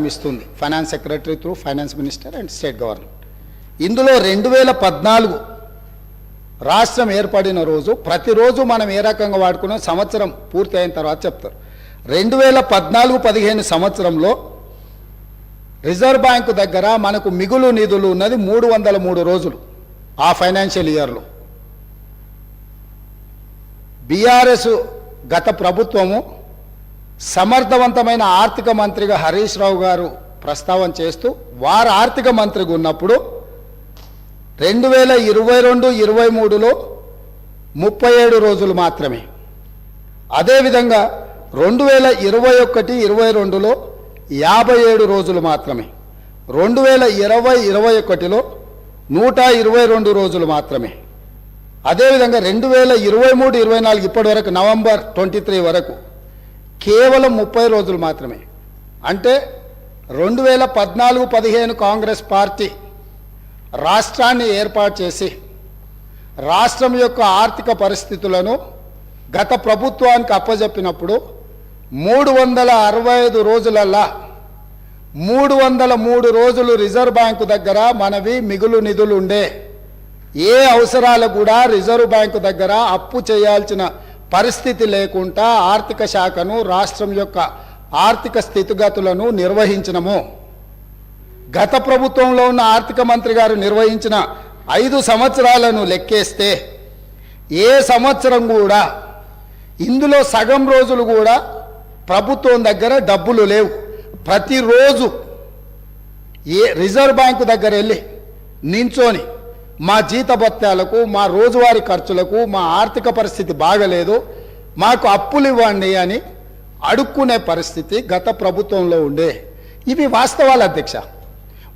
ఇస్తుంది finance secretary through finance minister and state government. ఇందులో 2014 రాష్ట్రం ఏర్పడిన రోజు ప్రతిరోజు మనం ఏ రకంగా వాడుకున్నాం సంవత్సరం పూర్తి అయిన తర్వాత చెప్తారు. 2014-15 సంవత్సరంలో రిజర్వ్ బ్యాంకు దగ్గర మనకు మిగులు నిధులు ఉన్నది 303 రోజులు. ఆ ఫైనాన్షియల్ ఇయర్లో బీఆర్ఎస్ గత ప్రభుత్వము సమర్థవంతమైన ఆర్థిక మంత్రిగా హరీష్ రావు గారు ప్రస్తావన చేస్తూ వారు ఆర్థిక మంత్రిగా ఉన్నప్పుడు 2022-23లో 37 రోజులు మాత్రమే. అదేవిధంగా 2021-22లో 57 రోజులు మాత్రమే. 2020-21లో 122 రోజులు మాత్రమే. అదేవిధంగా 2023-24 ఇప్పటి వరకు నవంబర్ 23 వరకు కేవలం 30 రోజులు మాత్రమే. అంటే 2014-15 కాంగ్రెస్ పార్టీ రాష్ట్రాన్ని ఏర్పాటు చేసి రాష్ట్రం యొక్క ఆర్థిక పరిస్థితులను గత ప్రభుత్వానికి అప్పజెప్పినప్పుడు 365 రోజులల్లా 303 రోజులు రిజర్వ్ బ్యాంకు దగ్గర మనవి మిగులు నిధులు ఉండే. ఏ అవసరాలు కూడా రిజర్వ్ బ్యాంకు దగ్గర అప్పు చేయాల్సిన పరిస్థితి లేకుండా ఆర్థిక శాఖను రాష్ట్రం యొక్క ఆర్థిక స్థితిగతులను నిర్వహించినము. గత ప్రభుత్వంలో ఉన్న ఆర్థిక మంత్రి గారు నిర్వహించిన 5 సంవత్సరాలను లెక్కేస్తే ఏ సంవత్సరం కూడా ఇందులో సగం రోజులు కూడా ప్రభుత్వం దగ్గర డబ్బులు లేవు. ప్రతిరోజు రిజర్వ్ బ్యాంకు దగ్గర వెళ్ళి నించొని మా జీతభత్యాలకు మా రోజువారీ ఖర్చులకు మా ఆర్థిక పరిస్థితి బాగలేదు మాకు అప్పులు ఇవ్వండి అని అడుక్కునే పరిస్థితి గత ప్రభుత్వంలో ఉండే. ఇవి వాస్తవాలు అధ్యక్ష.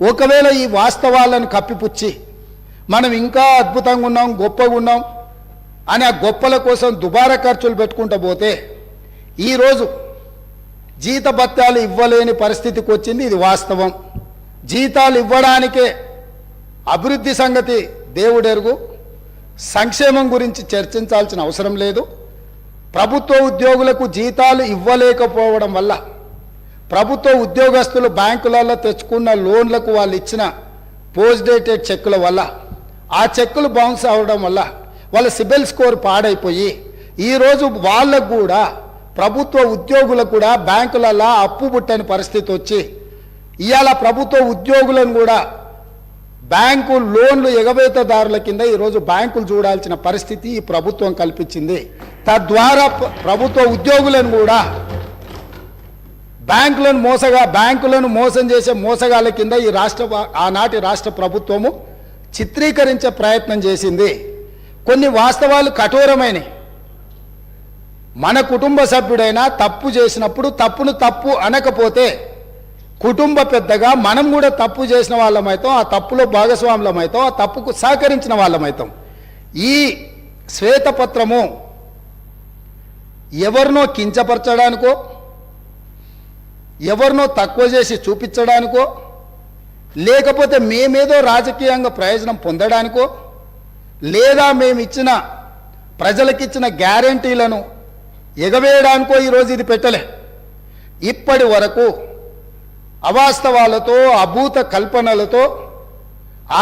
ఒకవేళ ఈ వాస్తవాలను కప్పిపుచ్చి మనం ఇంకా అద్భుతంగా ఉన్నాం గొప్పగా ఉన్నాం అని ఆ గొప్పల కోసం దుబారా ఖర్చులు పెట్టుకుంటూ పోతే ఈరోజు జీతభత్యాలు ఇవ్వలేని పరిస్థితికి వచ్చింది. ఇది వాస్తవం. జీతాలు ఇవ్వడానికే అభివృద్ధి సంగతి దేవుడెరుగు. సంక్షేమం గురించి చర్చించాల్సిన అవసరం లేదు. ప్రభుత్వ ఉద్యోగులకు జీతాలు ఇవ్వలేకపోవడం వల్ల ప్రభుత్వ ఉద్యోగస్తులు బ్యాంకులలో తెచ్చుకున్న లోన్లకు వాళ్ళు ఇచ్చిన పోస్ట్ డేటెడ్ చెక్కుల వల్ల ఆ చెక్కులు బౌన్స్ అవ్వడం వల్ల వాళ్ళ సిబిల్ స్కోర్ పాడైపోయి ఈరోజు వాళ్ళకు కూడా ప్రభుత్వ ఉద్యోగులకు కూడా బ్యాంకులలో అప్పు పుట్టని పరిస్థితి వచ్చి ఇవాళ ప్రభుత్వ ఉద్యోగులను కూడా బ్యాంకు లోన్లు ఎగవేతదారుల కింద ఈరోజు బ్యాంకులు చూడాల్సిన పరిస్థితి ఈ ప్రభుత్వం కల్పించింది. తద్వారా ప్రభుత్వ ఉద్యోగులను కూడా బ్యాంకులను మోసం చేసే మోసగాళ్ళ కింద ఈ ఆనాటి రాష్ట్ర ప్రభుత్వము చిత్రీకరించే ప్రయత్నం చేసింది. కొన్ని వాస్తవాలు కఠోరమైనవి. మన కుటుంబ సభ్యుడైనా తప్పు చేసినప్పుడు తప్పును తప్పు అనకపోతే కుటుంబ పెద్దగా మనం కూడా తప్పు చేసిన వాళ్ళమైతాం, ఆ తప్పులో భాగస్వాములమైతాం, ఆ తప్పుకు సహకరించిన వాళ్ళమైతాం. ఈ శ్వేతపత్రము ఎవరినో కించపరచడానికో ఎవరినో తక్కువ చేసి చూపించడానికో లేకపోతే మేమేదో రాజకీయంగా ప్రయోజనం పొందడానికో లేదా మేమిచ్చిన ప్రజలకిచ్చిన గ్యారంటీలను ఎగవేయడానికో ఈరోజు ఇది పెట్టలే. ఇప్పటి వరకు అవాస్తవాలతో అభూత కల్పనలతో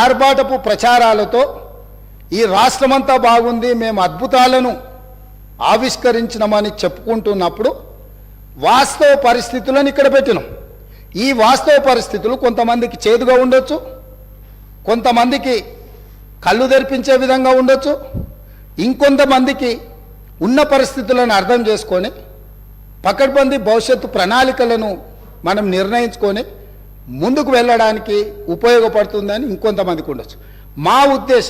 ఆర్భాటపు ప్రచారాలతో ఈ రాష్ట్రమంతా బాగుంది మేము అద్భుతాలను ఆవిష్కరించినామని చెప్పుకుంటున్నప్పుడు వాస్తవ పరిస్థితులను ఇక్కడ పెట్టినాం. ఈ వాస్తవ పరిస్థితులు కొంతమందికి చేదుగా ఉండొచ్చు, కొంతమందికి కళ్ళు తెరిపించే విధంగా ఉండొచ్చు, ఇంకొంతమందికి ఉన్న పరిస్థితులను అర్థం చేసుకొని పకడ్బందీ భవిష్యత్తు ప్రణాళికలను మనం నిర్ణయించుకొని ముందుకు వెళ్ళడానికి ఉపయోగపడుతుందని ఇంకొంతమందికి ఉండొచ్చు. మా ఉద్దేశం